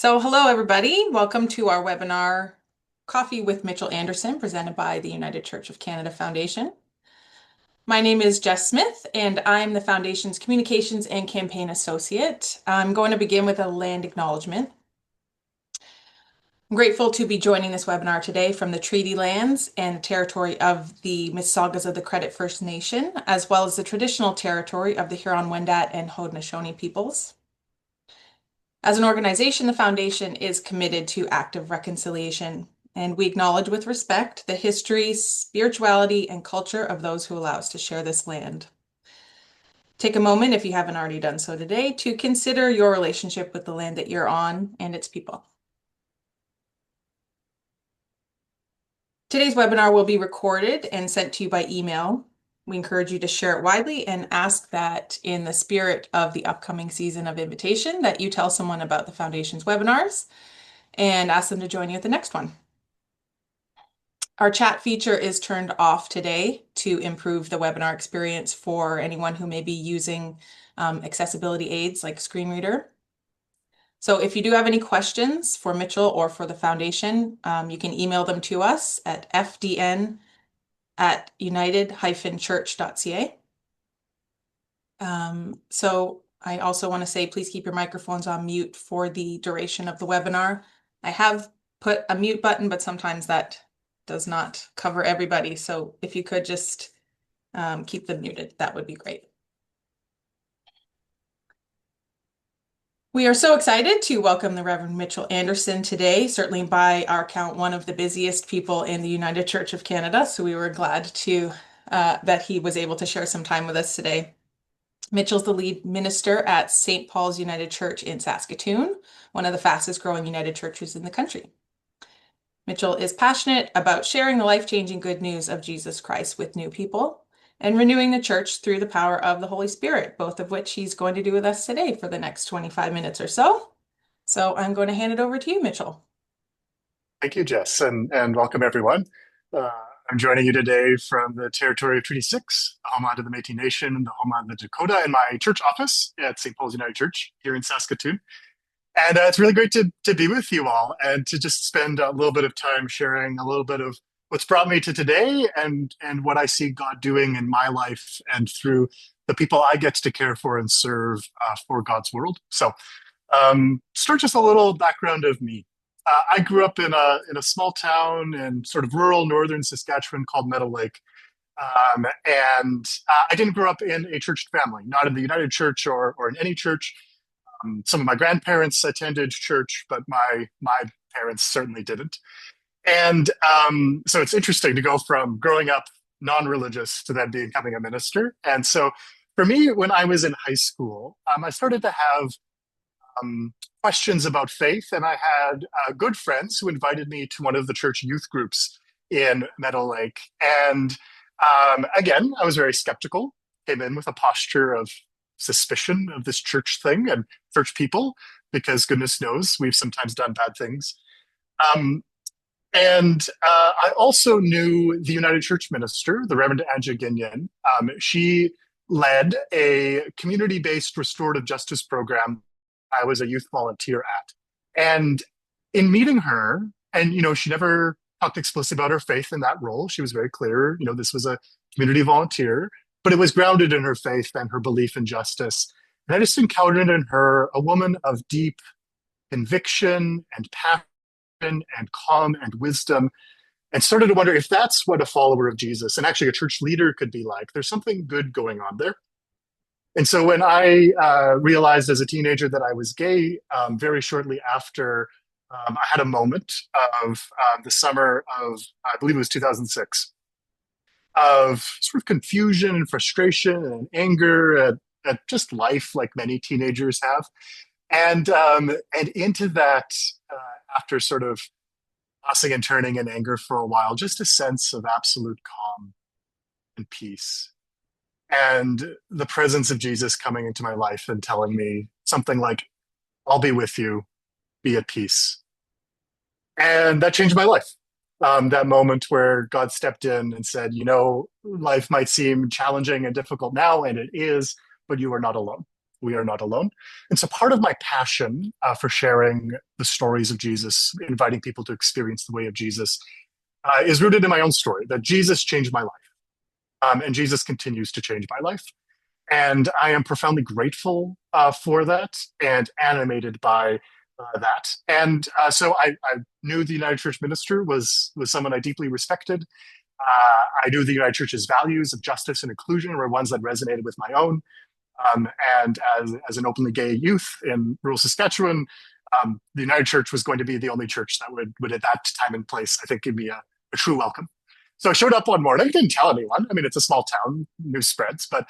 Hello everybody. Welcome to our webinar, Coffee with Mitchell Anderson, presented by the United Church of Canada Foundation. My name is Jess Smith, and I'm the Foundation's Communications and Campaign Associate. I'm going to begin with a land acknowledgement. I'm grateful to be joining this webinar today from the treaty lands and territory of the Mississaugas of the Credit First Nation, as well as the traditional territory of the Huron-Wendat and Haudenosaunee peoples. As an organization, the Foundation is committed to active reconciliation, and we acknowledge with respect the history, spirituality, and culture of those who allow us to share this land. Take a moment, if you haven't already done so today, to consider your relationship with the land that you're on and its people. Today's webinar will be recorded and sent to you by email. We encourage you to share it widely and ask that in the spirit of the upcoming season of invitation that you tell someone about the Foundation's webinars and ask them to join you at the next one. Our chat feature is turned off today to improve the webinar experience for anyone who may be using accessibility aids like screen reader. So if you do have any questions for Mitchell or for the Foundation, you can email them to us at fdn@united-church.ca. So I also want to say, please keep your microphones on mute for the duration of the webinar. I have put a mute button, but sometimes that does not cover everybody. So if you could just keep them muted, that would be great. We are so excited to welcome the Reverend Mitchell Anderson today, certainly by our count, one of the busiest people in the United Church of Canada. So we were glad to that he was able to share some time with us today. Mitchell's the lead minister at St. Paul's United Church in Saskatoon, one of the fastest growing United churches in the country. Mitchell is passionate about sharing the life-changing good news of Jesus Christ with new people and renewing the church through the power of the Holy Spirit, both of which he's going to do with us today for the next 25 minutes or so. So I'm going to hand it over to you, Mitchell. Thank you, Jess, and welcome everyone. Uh, I'm joining you today from the territory of Treaty 6, the homeland of the Métis Nation, and the homeland of the Dakota, in my church office at St. Paul's United Church here in Saskatoon. And it's really great to be with you all and to just spend a little bit of time sharing a little bit of what's brought me to today and what I see God doing in my life and through the people I get to care for and serve for God's world. So start just a little background of me. I grew up in a small town in sort of rural northern Saskatchewan called Meadow Lake. And I didn't grow up in a church family, not in the United Church or in any church. Some of my grandparents attended church, but my parents certainly didn't. And so it's interesting to go from growing up non-religious to then becoming a minister. And so for me, when I was in high school, I started to have questions about faith, and I had good friends who invited me to one of the church youth groups in Meadow Lake. And again, I was very skeptical, came in with a posture of suspicion of this church thing and church people, because goodness knows we've sometimes done bad things. And I also knew the United Church minister, the Reverend Anja Ginion. She led a community-based restorative justice program I was a youth volunteer at. And in meeting her, and she never talked explicitly about her faith in that role. She was very clear, this was a community volunteer, but it was grounded in her faith and her belief in justice. And I just encountered in her a woman of deep conviction and passion and calm and wisdom, and started to wonder if that's what a follower of Jesus and actually a church leader could be like. There's something good going on there. And so when I realized as a teenager that I was gay, very shortly after, I had a moment of the summer of, I believe it was 2006, of sort of confusion and frustration and anger at just life, like many teenagers have. And into that, after sort of tossing and turning in anger for a while, just a sense of absolute calm and peace. And the presence of Jesus coming into my life and telling me something like, I'll be with you, be at peace. And that changed my life. That moment where God stepped in and said, life might seem challenging and difficult now, and it is, but you are not alone. we are not alone. And so part of my passion for sharing the stories of Jesus, inviting people to experience the way of Jesus, is rooted in my own story that Jesus changed my life. And Jesus continues to change my life. And I am profoundly grateful for that and animated by that. And so I knew the United Church minister was someone I deeply respected. I knew the United Church's values of justice and inclusion were ones that resonated with my own. And as an openly gay youth in rural Saskatchewan, the United Church was going to be the only church that would at that time and place, I think, give me a true welcome. So I showed up one morning, didn't tell anyone. I mean, it's a small town, news spreads, but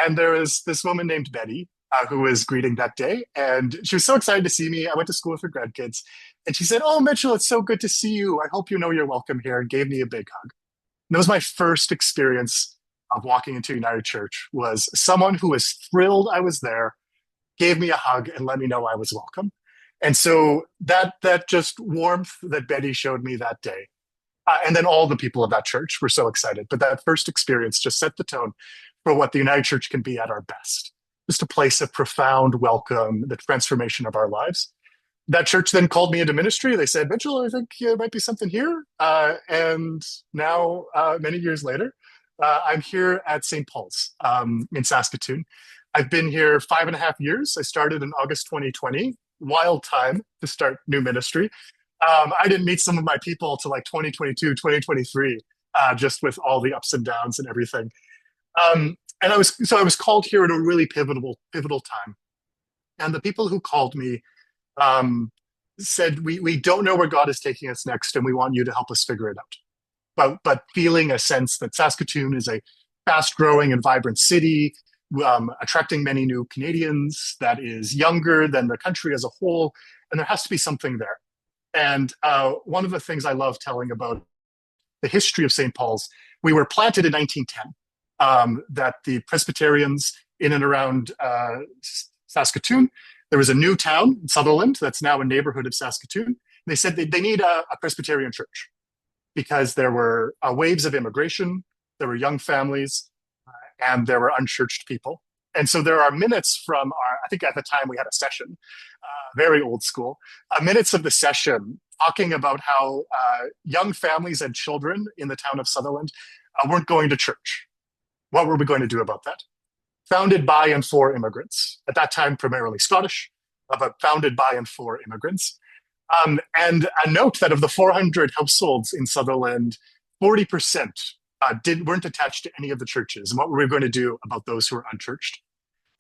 and there was this woman named Betty who was greeting that day, and she was so excited to see me. I went to school with her grandkids, and she said, "Oh, Mitchell, it's so good to see you. I hope you know you're welcome here," and gave me a big hug. And that was my first experience of walking into United Church. Was someone who was thrilled I was there, gave me a hug, and let me know I was welcome. And so that just warmth that Betty showed me that day and then all the people of that church were so excited. But that first experience just set the tone for what the United Church can be at our best. Just a place of profound welcome, the transformation of our lives. That church then called me into ministry. They said, Mitchell, I think there might be something here. And now, many years later, I'm here at St. Paul's in Saskatoon. I've been here 5.5 years. I started in August 2020. Wild time to start new ministry. I didn't meet some of my people till like 2022, 2023, just with all the ups and downs and everything. And I was called here at a really pivotal time. And the people who called me said, we don't know where God is taking us next, and we want you to help us figure it out. But feeling a sense that Saskatoon is a fast growing and vibrant city, attracting many new Canadians, that is younger than the country as a whole, and there has to be something there. And one of the things I love telling about the history of St. Paul's, we were planted in 1910, that the Presbyterians in and around Saskatoon, there was a new town, Sutherland, that's now a neighborhood of Saskatoon. They said they need a Presbyterian church because there were waves of immigration, there were young families, and there were unchurched people. And so there are minutes from I think at the time we had a session, very old school, minutes of the session talking about how young families and children in the town of Sutherland weren't going to church. What were we going to do about that? Founded by and for immigrants, at that time primarily Scottish, but founded by and for immigrants. And a note that of the 400 households in Sutherland, 40% weren't attached to any of the churches. And what were we going to do about those who were unchurched?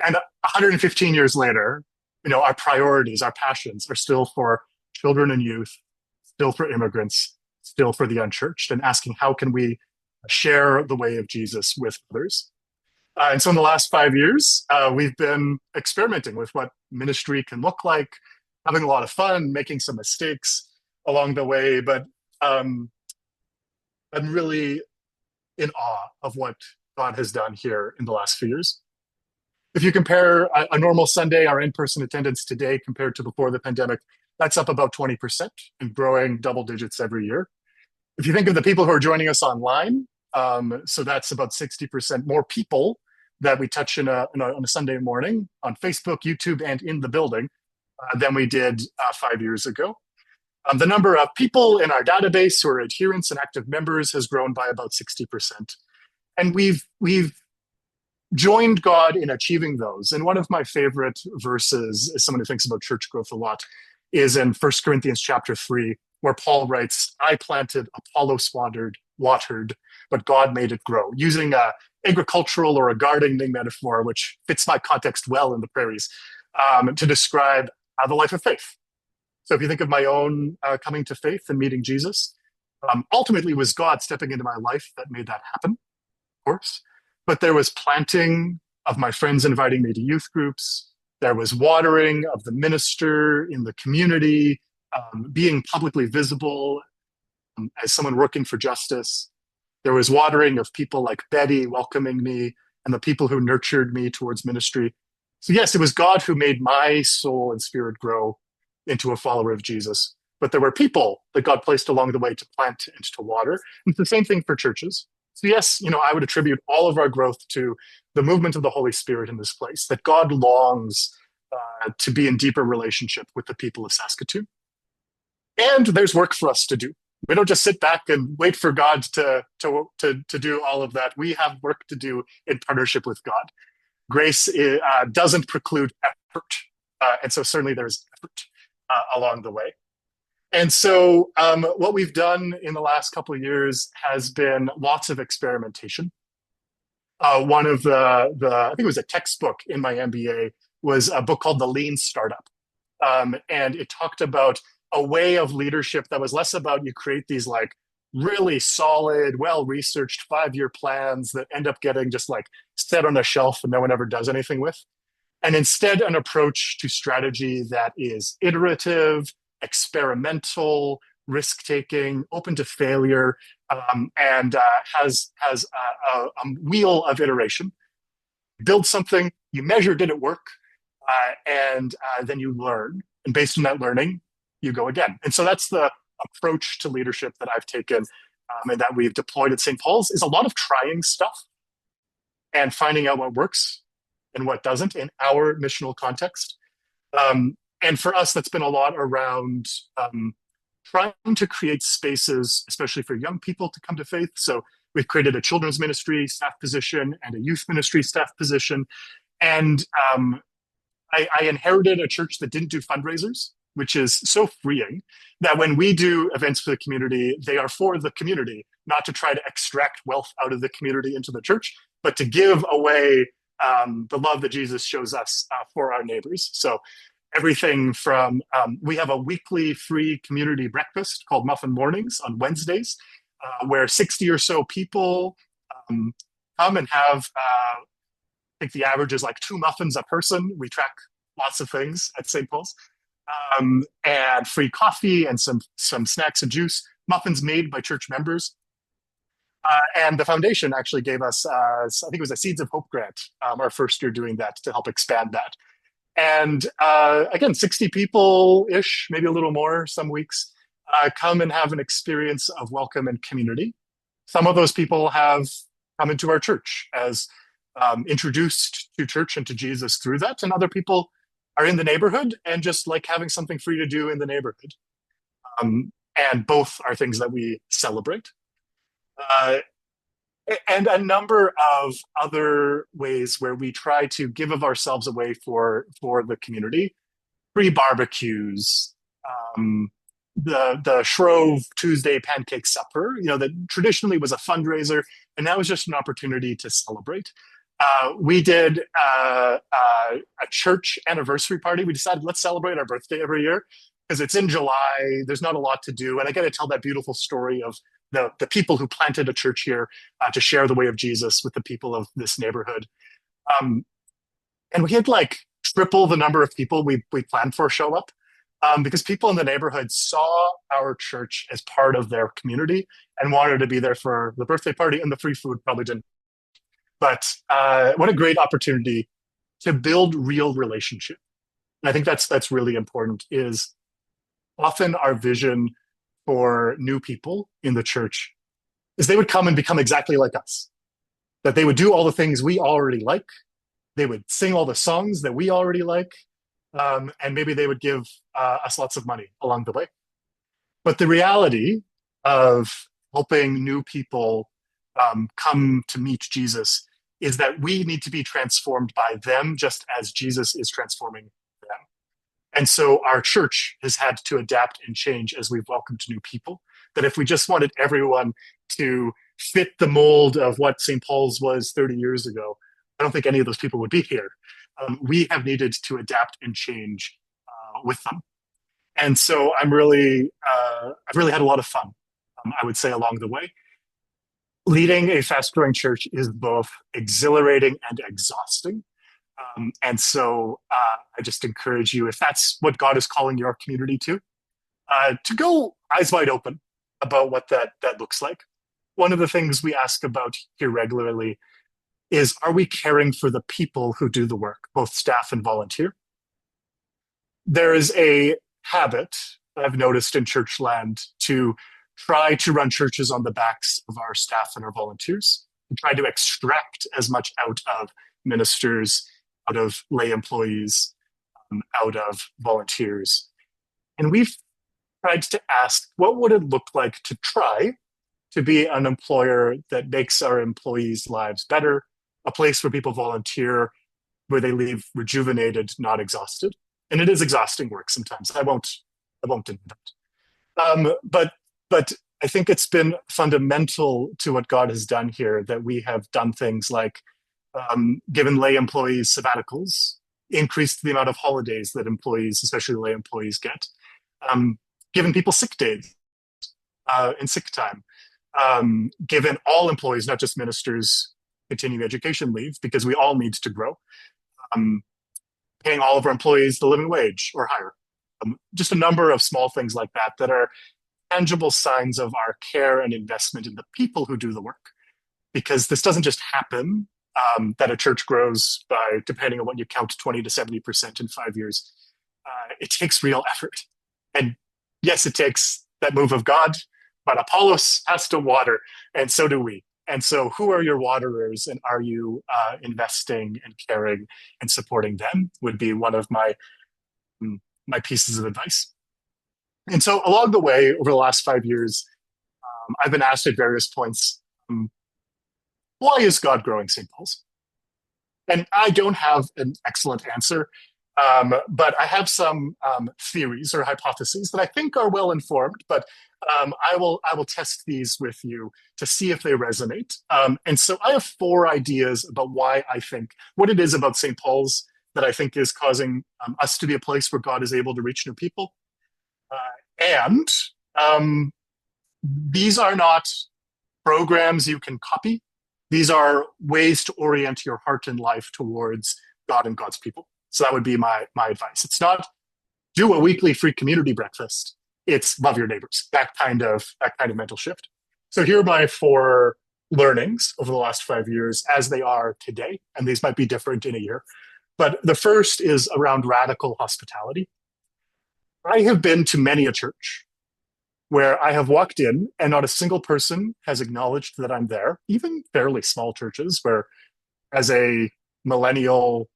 And 115 years later, our priorities, our passions are still for children and youth, still for immigrants, still for the unchurched, and asking how can we share the way of Jesus with others. And so in the last 5 years, we've been experimenting with what ministry can look like, having a lot of fun, making some mistakes along the way, but I'm really in awe of what God has done here in the last few years. If you compare a normal Sunday, our in-person attendance today compared to before the pandemic, that's up about 20% and growing double digits every year. If you think of the people who are joining us online, so that's about 60% more people that we touch on a Sunday morning on Facebook, YouTube, and in the building than we did 5 years ago. The number of people in our database who are adherents and active members has grown by about 60%. And we've joined God in achieving those. And one of my favorite verses, as someone who thinks about church growth a lot, is in 1 Corinthians chapter 3, where Paul writes, I planted, Apollos watered, but God made it grow, using a agricultural or a gardening metaphor, which fits my context well in the prairies, to describe the life of faith. So if you think of my own coming to faith and meeting Jesus, ultimately it was God stepping into my life that made that happen, of course. But there was planting of my friends inviting me to youth groups. There was watering of the minister in the community, being publicly visible as someone working for justice. There was watering of people like Betty welcoming me and the people who nurtured me towards ministry. So yes, it was God who made my soul and spirit grow into a follower of Jesus. But there were people that God placed along the way to plant and to water. And it's the same thing for churches. So yes, I would attribute all of our growth to the movement of the Holy Spirit in this place, that God longs to be in deeper relationship with the people of Saskatoon. And there's work for us to do. We don't just sit back and wait for God to do all of that. We have work to do in partnership with God. Grace doesn't preclude effort. And so certainly there's effort along the way. And so what we've done in the last couple of years has been lots of experimentation. One of I think it was a textbook in my MBA, was a book called The Lean Startup. And it talked about a way of leadership that was less about you create these like really solid, well-researched 5-year plans that end up getting just like set on a shelf and no one ever does anything with. And instead, an approach to strategy that is iterative, experimental, risk-taking, open to failure, and has a wheel of iteration. Build something, you measure did it work, and then you learn. And based on that learning, you go again. And so that's the approach to leadership that I've taken and that we've deployed at St. Paul's, is a lot of trying stuff and finding out what works and what doesn't in our missional context. And for us, that's been a lot around trying to create spaces, especially for young people to come to faith. So we've created a children's ministry staff position and a youth ministry staff position. And I inherited a church that didn't do fundraisers, which is so freeing that when we do events for the community, they are for the community, not to try to extract wealth out of the community into the church, but to give away the love that Jesus shows us for our neighbors. So everything from, we have a weekly free community breakfast called Muffin Mornings on Wednesdays, where 60 or so people come and have, I think the average is like 2 muffins a person. We track lots of things at St. Paul's. And free coffee and some snacks and juice, muffins made by church members. And the foundation actually gave us, I think it was a Seeds of Hope grant, our first year doing that, to help expand that. And again, 60 people-ish, maybe a little more some weeks, come and have an experience of welcome and community. Some of those people have come into our church as introduced to church and to Jesus through that, and other people are in the neighborhood and just like having something free to do in the neighborhood. And both are things that we celebrate. And a number of other ways where we try to give of ourselves away for the community. Free barbecues, the Shrove Tuesday pancake supper, that traditionally was a fundraiser, and now is just an opportunity to celebrate. We did a church anniversary party. We decided, let's celebrate our birthday every year because it's in July. There's not a lot to do. And I get to tell that beautiful story of the people who planted a church here to share the way of Jesus with the people of this neighborhood. And we had like triple the number of people we planned for show up because people in the neighborhood saw our church as part of their community and wanted to be there for the birthday party, and the free food probably didn't. But what a great opportunity to build real relationship. And I think that's really important, is often our vision for new people in the church is they would come and become exactly like us, that they would do all the things we already like. They would sing all the songs that we already like. And maybe they would give us lots of money along the way. But the reality of helping new people come to meet Jesus is that we need to be transformed by them just as Jesus is transforming them. And so our church has had to adapt and change as we've welcomed new people. That if we just wanted everyone to fit the mold of what St. Paul's was 30 years ago, I don't think any of those people would be here. We have needed to adapt and change with them. And so I've really had a lot of fun, I would say, along the way. Leading a fast-growing church is both exhilarating and exhausting. And so I just encourage you, if that's what God is calling your community to go eyes wide open about what that looks like. One of the things we ask about here regularly is, are we caring for the people who do the work, both staff and volunteer? There is a habit I've noticed in church land to try to run churches on the backs of our staff and our volunteers, and try to extract as much out of ministers, out of lay employees, out of volunteers. And we've tried to ask, what would it look like to try to be an employer that makes our employees' lives better, a place where people volunteer, where they leave rejuvenated, not exhausted. And it is exhausting work sometimes. I won't deny that. But I think it's been fundamental to what God has done here that we have done things like given lay employees sabbaticals, increased the amount of holidays that employees, especially lay employees, get, given people sick days and sick time, given all employees, not just ministers, continuing education leave because we all need to grow, um, paying all of our employees the living wage or higher. Just a number of small things like that that are tangible signs of our care and investment in the people who do the work. Because this doesn't just happen that a church grows by, depending on what you count, 20 to 70% in 5 years. It takes real effort. And yes, it takes that move of God, but Apollos has to water, and so do we. And so, who are your waterers, and are you investing and caring and supporting them? Would be one of my pieces of advice. And so, along the way, over the last 5 years, I've been asked at various points, why is God growing St. Paul's? And I don't have an excellent answer, but I have some theories or hypotheses that I think are well informed. But I will test these with you to see if they resonate. And so I have 4 ideas about why I think what it is about St. Paul's that I think is causing us to be a place where God is able to reach new people. And these are not programs you can copy. These are ways to orient your heart and life towards God and God's people. So that would be my advice. It's not do a weekly free community breakfast. It's love your neighbors. That kind of mental shift. So here are my 4 learnings over the last 5 years as they are today, and these might be different in a year. But the first is around radical hospitality. I have been to many a church where I have walked in and not a single person has acknowledged that I'm there, even fairly small churches where, as a millennial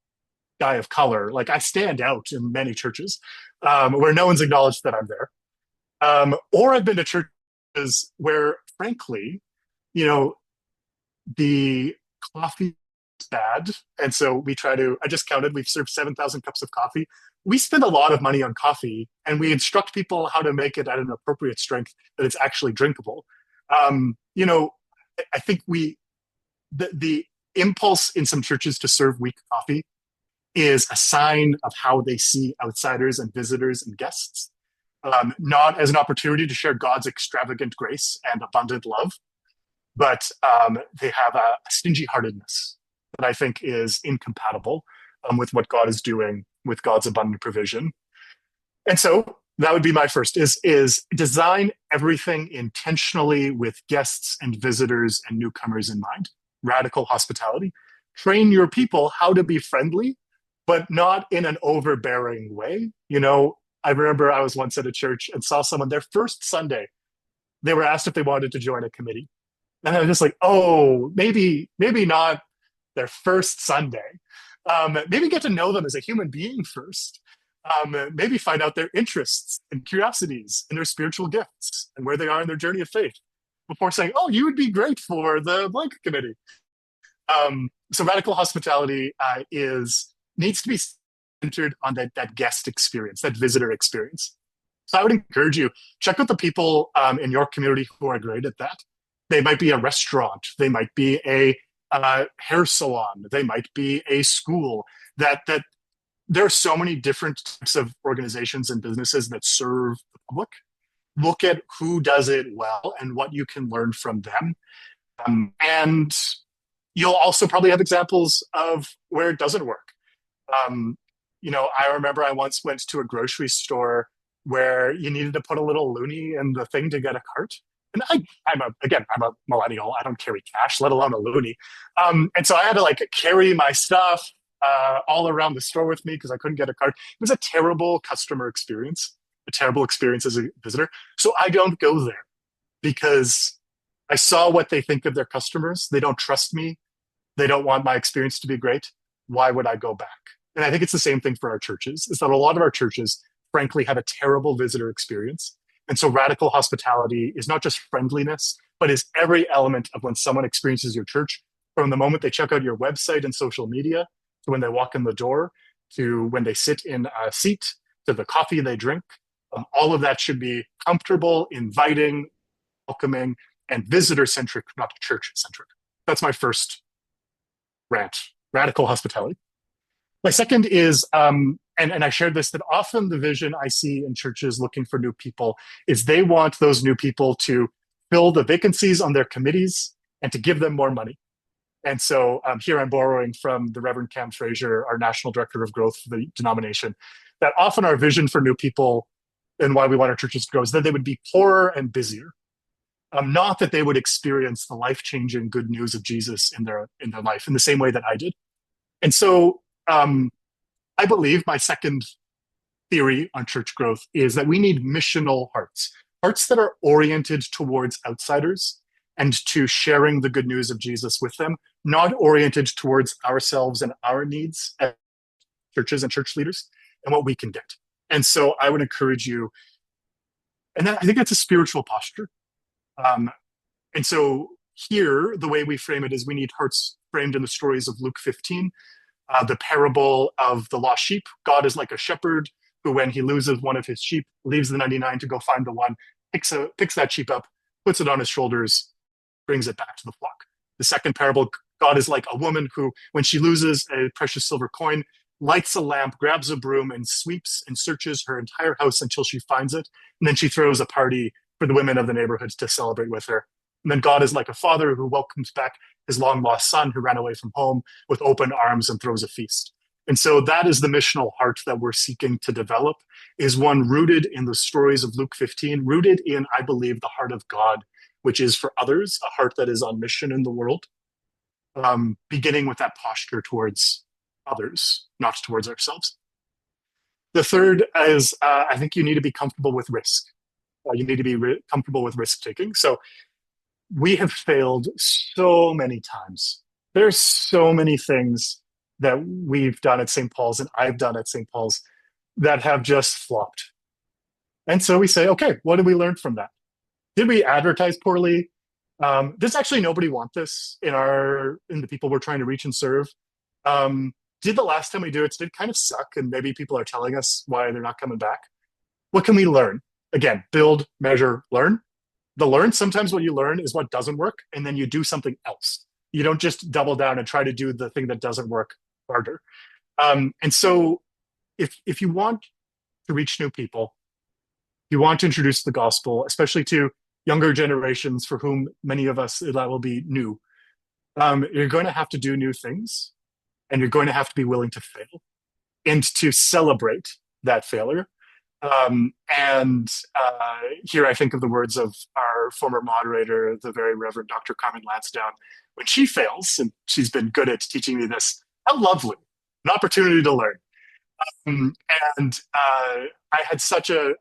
guy of color, like I stand out in many churches where no one's acknowledged that I'm there. Or I've been to churches where, frankly, you know, the coffee is bad. And so I just counted, we've served 7,000 cups of coffee. We spend a lot of money on coffee and we instruct people how to make it at an appropriate strength that it's actually drinkable. You know, I think the impulse in some churches to serve weak coffee is a sign of how they see outsiders and visitors and guests, not as an opportunity to share God's extravagant grace and abundant love, but they have a stingy heartedness that I think is incompatible with what God is doing with God's abundant provision. And so that would be my first is design everything intentionally with guests and visitors and newcomers in mind. Radical hospitality. Train your people how to be friendly, but not in an overbearing way. You know, I remember I was once at a church and saw someone their first Sunday. They were asked if they wanted to join a committee. And I was just like, oh, maybe not their first Sunday. Maybe get to know them as a human being first. Maybe find out their interests and curiosities and their spiritual gifts and where they are in their journey of faith before saying, oh, you would be great for the blank committee. So radical hospitality needs to be centered on that guest experience, that visitor experience. So I would encourage you, check out the people in your community who are great at that. They might be a restaurant. They might be a hair salon. They might be a school. That there are so many different types of organizations and businesses that serve the public. Look at who does it well and what you can learn from them. And you'll also probably have examples of where it doesn't work. You know, I remember I once went to a grocery store where you needed to put a little loonie in the thing to get a cart. And I'm a millennial. I don't carry cash, let alone a loonie. And so I had to like carry my stuff all around the store with me because I couldn't get a cart. It was a terrible customer experience, a terrible experience as a visitor. So I don't go there. because I saw what they think of their customers. They don't trust me. They don't want my experience to be great. Why would I go back? And I think it's the same thing for our churches, is that a lot of our churches, frankly, have a terrible visitor experience. And so radical hospitality is not just friendliness, but is every element of when someone experiences your church, from the moment they check out your website and social media, to when they walk in the door, to when they sit in a seat, to the coffee they drink. All of that should be comfortable, inviting, welcoming, and visitor centric, not church centric. That's my first rant, radical hospitality. My second is, and I shared this, that often the vision I see in churches looking for new people is they want those new people to fill the vacancies on their committees and to give them more money. And so here I'm borrowing from the Reverend Cam Fraser, our National Director of Growth for the denomination, that often our vision for new people and why we want our churches to grow is that they would be poorer and busier. Not that they would experience the life-changing good news of Jesus in their life in the same way that I did. And so I believe my second theory on church growth is that we need missional hearts, hearts that are oriented towards outsiders and to sharing the good news of Jesus with them, not oriented towards ourselves and our needs as churches and church leaders and what we can get. And so I would encourage you, and I think that's a spiritual posture. And so here, the way we frame it is we need hearts framed in the stories of Luke 15, the parable of the lost sheep. God is like a shepherd who, when he loses one of his sheep, leaves the 99 to go find the one, picks that sheep up, puts it on his shoulders, brings it back to the flock. The second parable, God is like a woman who, when she loses a precious silver coin, lights a lamp, grabs a broom, and sweeps and searches her entire house until she finds it. And then she throws a party for the women of the neighborhood to celebrate with her. And then God is like a father who welcomes back his long lost son who ran away from home with open arms and throws a feast. And so that is the missional heart that we're seeking to develop, is one rooted in the stories of Luke 15, rooted in, I believe, the heart of God, which is for others, a heart that is on mission in the world, beginning with that posture towards others, not towards ourselves. The third is I think you need to be comfortable with risk. You need to be comfortable with risk taking. So we have failed so many times. There's so many things that we've done at St. Paul's and I've done at St. Paul's that have just flopped. And so we say, okay, what did we learn from that? Did we advertise poorly? Does actually nobody want this in the people we're trying to reach and serve? Did the last time we do it, did it kind of suck? And maybe people are telling us why they're not coming back. What can we learn? Again, build, measure, learn. Sometimes what you learn is what doesn't work, and then you do something else. You don't just double down and try to do the thing that doesn't work harder. And so if you want to reach new people, you want to introduce the gospel, especially to younger generations for whom many of us that will be new, you're going to have to do new things, and you're going to have to be willing to fail and to celebrate that failure. And here I think of the words of our former moderator, the very Reverend Dr. Carmen Lansdowne. When she fails, and she's been good at teaching me this, how lovely, an opportunity to learn. And I had such a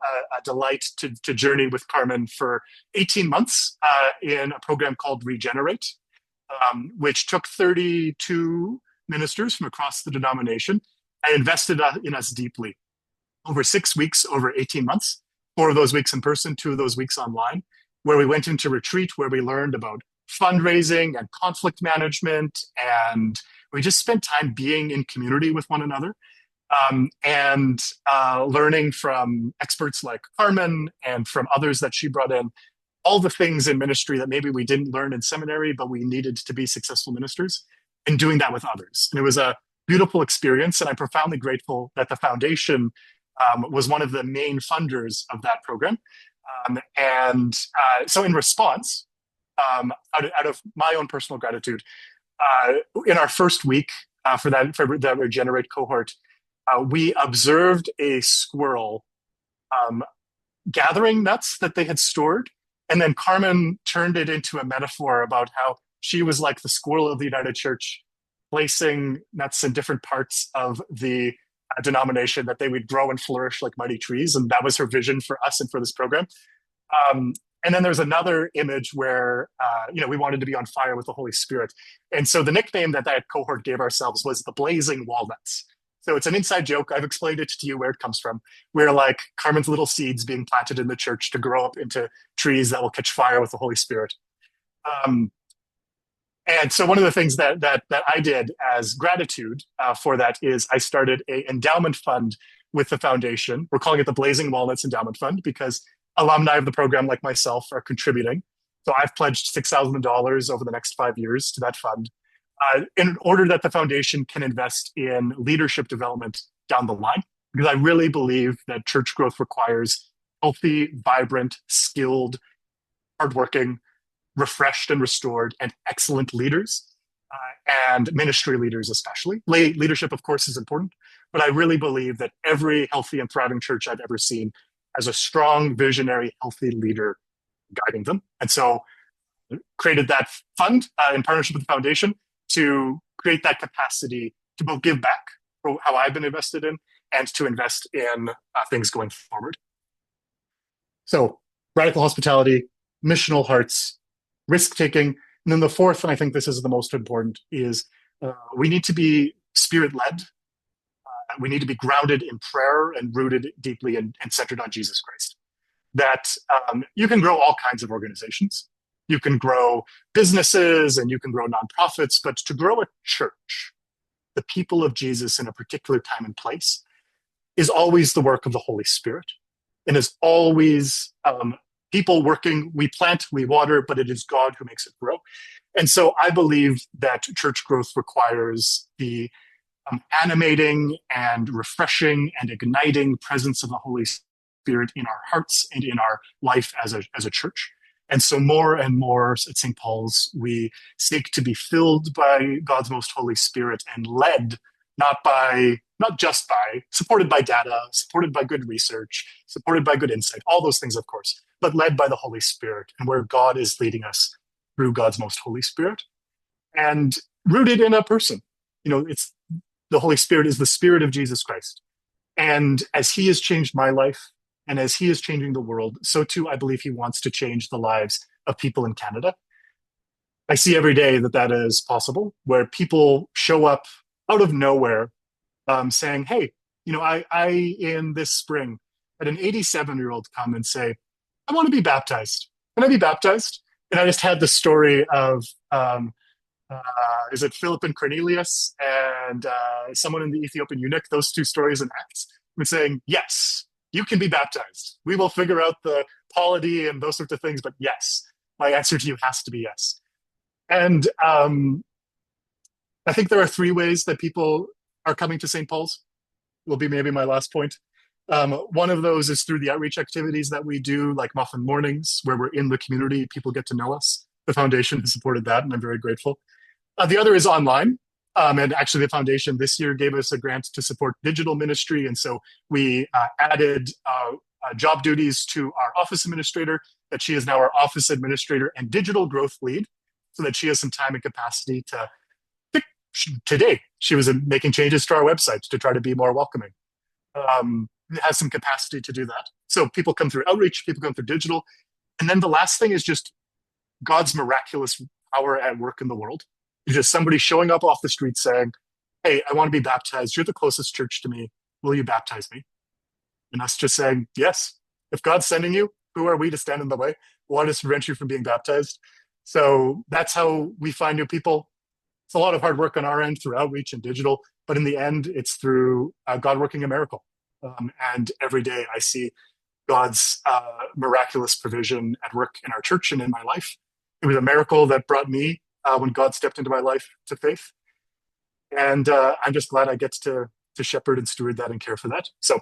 delight to journey with Carmen for 18 months in a program called Regenerate, which took 32 ministers from across the denomination and invested in us deeply over 6 weeks, over 18 months, 4 of those weeks in person, 2 of those weeks online, where we went into retreat, where we learned about fundraising and conflict management. And we just spent time being in community with one another, and learning from experts like Carmen and from others that she brought in, all the things in ministry that maybe we didn't learn in seminary, but we needed to be successful ministers, and doing that with others. And it was a beautiful experience. And I'm profoundly grateful that the foundation was one of the main funders of that program. So in response, out of my own personal gratitude, in our first week for that Regenerate cohort, we observed a squirrel gathering nuts that they had stored. And then Carmen turned it into a metaphor about how she was like the squirrel of the United Church, placing nuts in different parts of the denomination, that they would grow and flourish like mighty trees. And that was her vision for us and for this program. And then there's another image where, we wanted to be on fire with the Holy Spirit. And so the nickname that that cohort gave ourselves was the Blazing Walnuts. So it's an inside joke. I've explained it to you where it comes from. We're like Carmen's little seeds being planted in the church to grow up into trees that will catch fire with the Holy Spirit. Um, and so one of the things that I did as gratitude for that is I started a endowment fund with the foundation. We're calling it the Blazing Walnuts Endowment Fund because alumni of the program like myself are contributing. So I've pledged $6,000 over the next 5 years to that fund in order that the foundation can invest in leadership development down the line. Because I really believe that church growth requires healthy, vibrant, skilled, hardworking, refreshed and restored, and excellent leaders, and ministry leaders especially. Lay leadership, of course, is important, but I really believe that every healthy and thriving church I've ever seen has a strong, visionary, healthy leader guiding them. And so created that fund in partnership with the foundation to create that capacity to both give back for how I've been invested in and to invest in things going forward. So radical hospitality, missional hearts, risk taking. And then the fourth, and I think this is the most important, is we need to be spirit led. We need to be grounded in prayer and rooted deeply and centered on Jesus Christ. That you can grow all kinds of organizations. You can grow businesses and you can grow nonprofits, but to grow a church, the people of Jesus in a particular time and place, is always the work of the Holy Spirit and is always people working. We plant, we water, but it is God who makes it grow. And so I believe that church growth requires the animating and refreshing and igniting presence of the Holy Spirit in our hearts and in our life as a church. And so more and more at St. Paul's, we seek to be filled by God's most Holy Spirit and led not just by, supported by data, supported by good research, supported by good insight, all those things, of course, but led by the Holy Spirit and where God is leading us through God's most Holy Spirit and rooted in a person. It's the Holy Spirit is the Spirit of Jesus Christ. And as he has changed my life and as he is changing the world, so too I believe he wants to change the lives of people in Canada. I see every day that is possible, where people show up out of nowhere saying, hey, I in this spring had an 87-year-old come and say, I want to be baptized. Can I be baptized? And I just had the story of, is it Philip and Cornelius and someone in the Ethiopian eunuch, those two stories in Acts, were saying, yes, you can be baptized. We will figure out the polity and those sorts of things, but yes, my answer to you has to be yes. And I think there are three ways that people are coming to St. Paul's, will be maybe my last point. One of those is through the outreach activities that we do, like Muffin Mornings, where we're in the community, people get to know us. The foundation has supported that, and I'm very grateful. The other is online. And actually, the foundation this year gave us a grant to support digital ministry. And so we added job duties to our office administrator, that she is now our office administrator and digital growth lead, so that she has some time and capacity to. Today, she was making changes to our website to try to be more welcoming. Has some capacity to do that. So people come through outreach, people come through digital. And then the last thing is just God's miraculous power at work in the world. It's just somebody showing up off the street saying, hey, I want to be baptized. You're the closest church to me. Will you baptize me? And us just saying, yes. If God's sending you, who are we to stand in the way? What is to prevent you from being baptized? So that's how we find new people. It's a lot of hard work on our end through outreach and digital, but in the end, it's through God working a miracle. And every day I see God's miraculous provision at work in our church and in my life. It was a miracle that brought me when God stepped into my life to faith. And I'm just glad I get to shepherd and steward that and care for that. So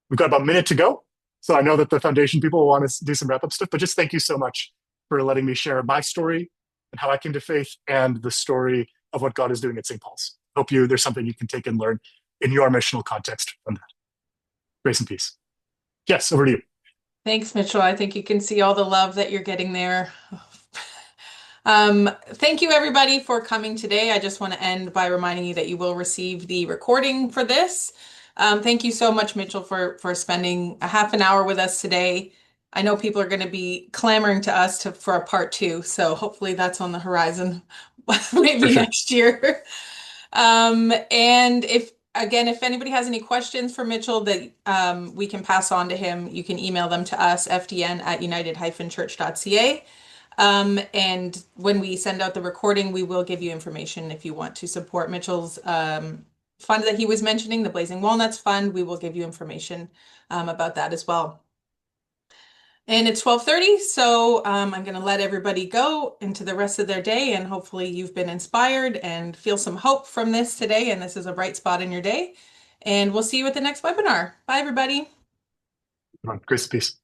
we've got about a minute to go. So I know that the foundation people want to do some wrap up stuff, but just thank you so much for letting me share my story and how I came to faith and the story of what God is doing at St. Paul's. Hope there's something you can take and learn in your missional context from that. Grace and peace. Yes, over to you. Thanks, Mitchell. I think you can see all the love that you're getting there. Thank you, everybody, for coming today. I just want to end by reminding you that you will receive the recording for this. Thank you so much, Mitchell, for spending a half an hour with us today. I know people are going to be clamoring to us for a part two, so hopefully that's on the horizon, For maybe sure. next year. And if anybody has any questions for Mitchell that we can pass on to him, you can email them to us, fdn@united-church.ca. And when we send out the recording, we will give you information if you want to support Mitchell's fund that he was mentioning, the Blazing Walnuts Fund. We will give you information about that as well. And it's 12:30, so I'm going to let everybody go into the rest of their day, and hopefully you've been inspired and feel some hope from this today, and this is a bright spot in your day. And we'll see you at the next webinar. Bye, everybody. Come on, grace and peace.